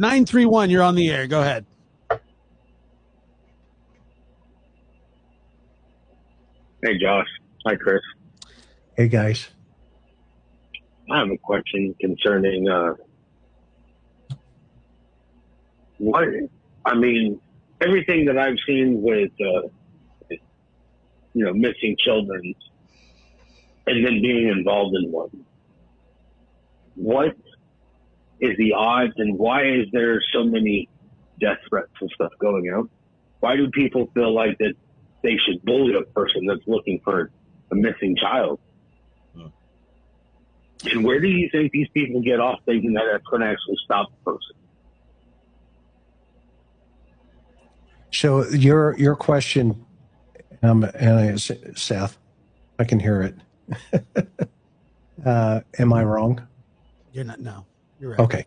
931, you're on the air. Go ahead. Hey, Josh. Hi, Chris. Hey, guys. I have a question concerning everything that I've seen with, missing children and then being involved in one. What is the odds and why is there so many death threats and stuff going out? Why do people feel like that they should bully a person that's looking for a missing child? And where do you think these people get off thinking that that's going to actually stop the person? So your question, Seth, I can hear it. Am I wrong? You're not. No, you're right. Okay.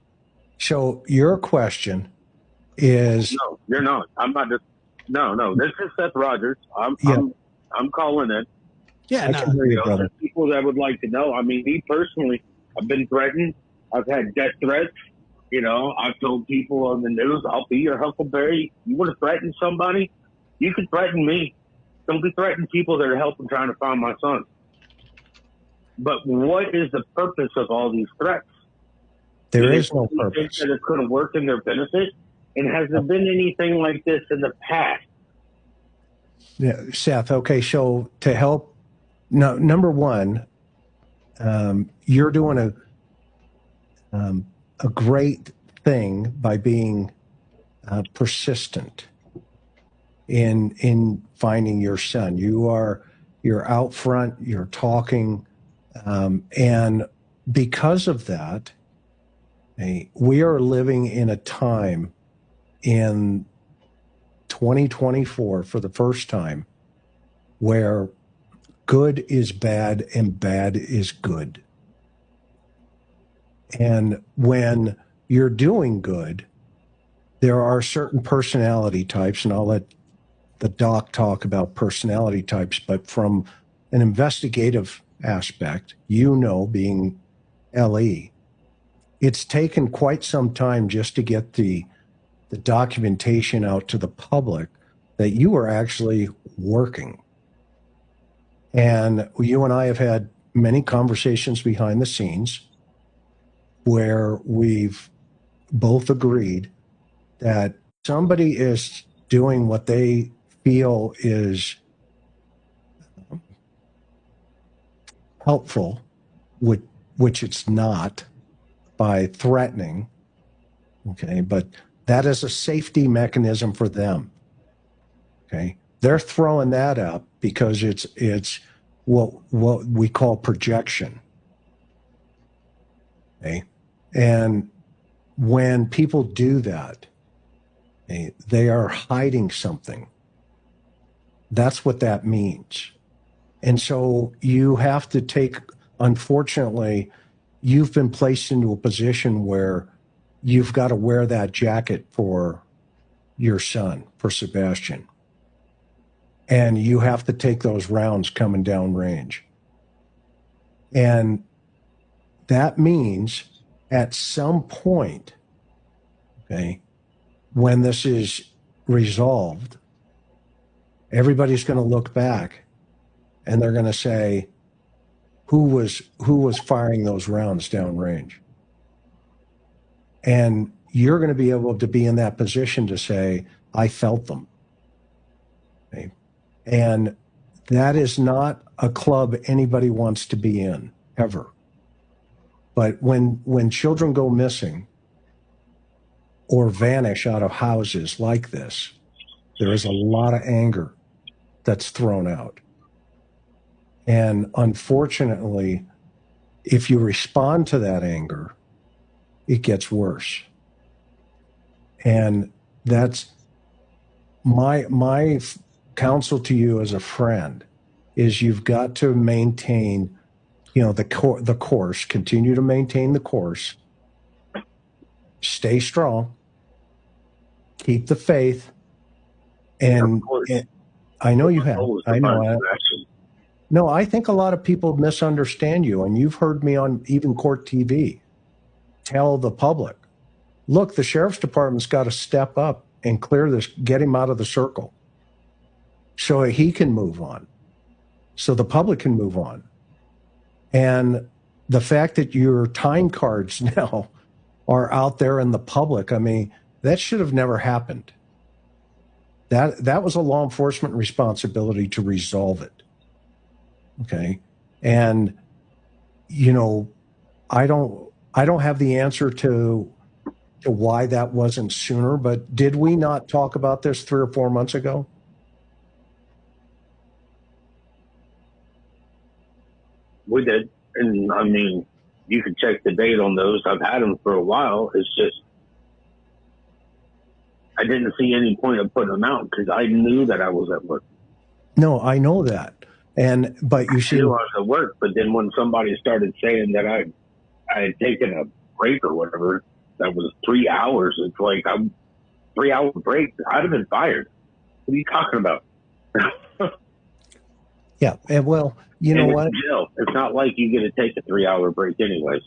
So your question is... No, you're not. I'm not just... No. This is Seth Rogers. I'm calling in. Yeah, I can hear you, brother. People that would like to know. I mean, me personally, I've been threatened. I've had death threats. I've told people on the news, I'll be your Huckleberry. You want to threaten somebody? You can threaten me. Don't be threatening people that are helping trying to find my son. But what is the purpose of all these threats? There is no purpose. Think that it's going to work in their benefit? And has there been anything like this in the past? Yeah, Seth, okay, so to help... No, number one, you're doing a great thing by being persistent in finding your son. You're out front, you're talking, and because of that, we are living in a time in 2024 for the first time where good is bad and bad is good. And when you're doing good, there are certain personality types, and I'll let the doc talk about personality types, but from an investigative aspect, being LE, it's taken quite some time just to get the documentation out to the public that you are actually working. And you and I have had many conversations behind the scenes where we've both agreed that somebody is doing what they feel is helpful, which it's not, by threatening, okay? But that is a safety mechanism for them, okay? They're throwing that up because it's what we call projection. Okay? And when people do that, they are hiding something. That's what that means. And so you have to take, unfortunately, you've been placed into a position where you've got to wear that jacket for your son, for Sebastian. And you have to take those rounds coming down range. And that means at some point, okay, when this is resolved, everybody's going to look back and they're going to say, who was firing those rounds down range? And you're going to be able to be in that position to say, I felt them. Okay? And that is not a club anybody wants to be in, ever. But when children go missing or vanish out of houses like this, there is a lot of anger that's thrown out. And unfortunately, if you respond to that anger, it gets worse. And that's my counsel to you as a friend is you've got to maintain, the course, continue to maintain the course, stay strong, keep the faith. And I know you have. I know. No, I think a lot of people misunderstand you, and you've heard me on even Court TV tell the public look, the sheriff's department's got to step up and clear this, get him out of the circle so he can move on, so the public can move on. And the fact that your time cards now are out there in the public, I mean, that should have never happened. That was a law enforcement responsibility to resolve it. Okay. And, you know, I don't have the answer to why that wasn't sooner, but did we not talk about this 3 or 4 months ago? We did. And I mean, you can check the date on those. I've had them for a while. It's just, I didn't see any point of putting them out because I knew that I was at work. No, I know that. But you see, I knew I was at work, but then when somebody started saying that I had taken a break or whatever, that was 3 hours. It's like, I'm 3 hour break. I'd have been fired. What are you talking about? yeah. And well, you know what? Jail. It's not like you get to take a 3 hour break anyways.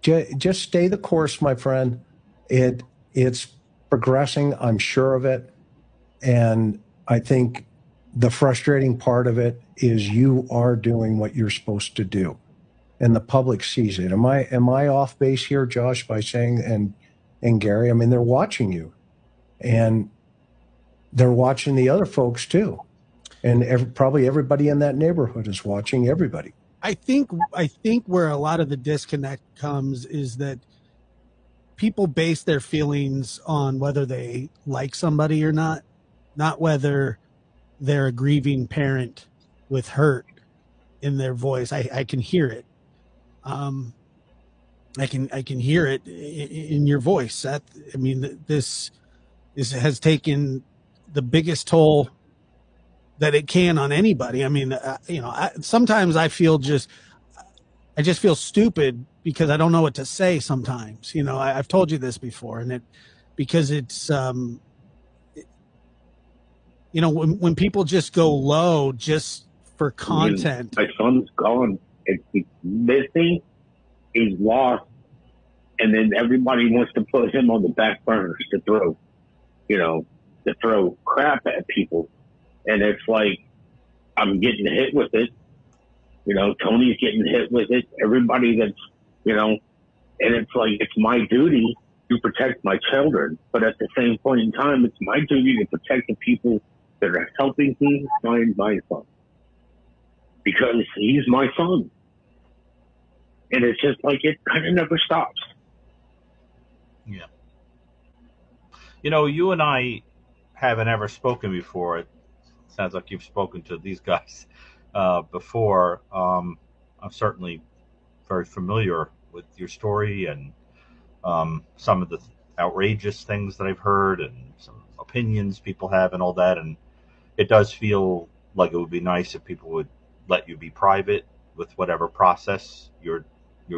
Just stay the course, my friend. It's progressing. I'm sure of it. And I think the frustrating part of it is you are doing what you're supposed to do, and the public sees it. Am I off base here, Josh, by saying, and Gary? I mean, they're watching you, and they're watching the other folks too, and probably everybody in that neighborhood is watching everybody. I think where a lot of the disconnect comes is that people base their feelings on whether they like somebody or not whether they're a grieving parent with hurt in their voice. I can hear it. I can hear it in your voice. I mean, this has taken the biggest toll that it can on anybody. I mean, sometimes I just feel stupid because I don't know what to say sometimes. You know, I've told you this before, and because it's, when people just go low just for content. My son's gone. He's missing. He's lost. And then everybody wants to put him on the back burners to throw crap at people. And it's like, I'm getting hit with it. Tony's getting hit with it. Everybody that's, and it's like, it's my duty to protect my children. But at the same point in time, it's my duty to protect the people that are helping me find my son. Because he's my son. And it's just like, it kind of never stops. Yeah. You and I haven't ever spoken before. It sounds like you've spoken to these guys before. I'm certainly very familiar with your story and some of the outrageous things that I've heard and some opinions people have and all that. And it does feel like it would be nice if people would let you be private with whatever process you're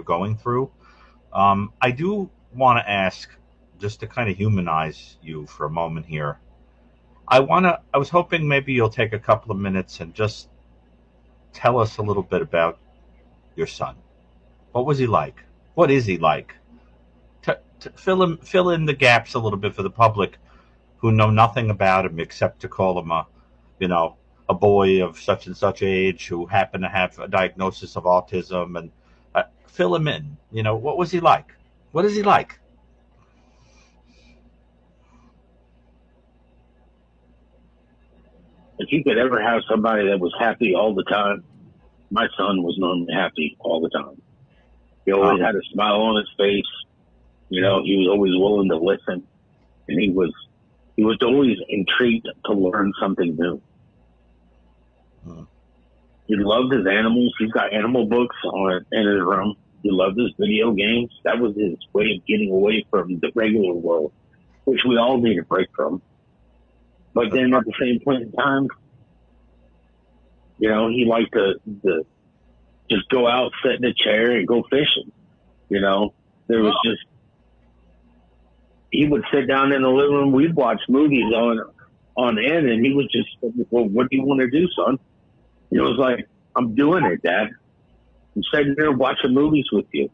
going through. I do want to ask, just to kind of humanize you for a moment here. I was hoping maybe you'll take a couple of minutes and just tell us a little bit about your son. What was he like? What is he like? To fill in the gaps a little bit for the public who know nothing about him except to call him a boy of such and such age who happened to have a diagnosis of autism, and fill him in. What was he like? What is he like? If you could ever have somebody that was happy all the time, my son was normally happy all the time. He always had a smile on his face. He was always willing to listen, and he was always intrigued to learn something new. He loved his animals. He's got animal books in his room. He loved his video games. That was his way of getting away from the regular world, which we all need a break from. But then at the same point in time, he liked to just go out, sit in a chair, and go fishing. There was he would sit down in the living room. We'd watch movies on end, and he was just, well, what do you want to do, son? It was like, I'm doing it, Dad. I'm sitting there watching movies with you.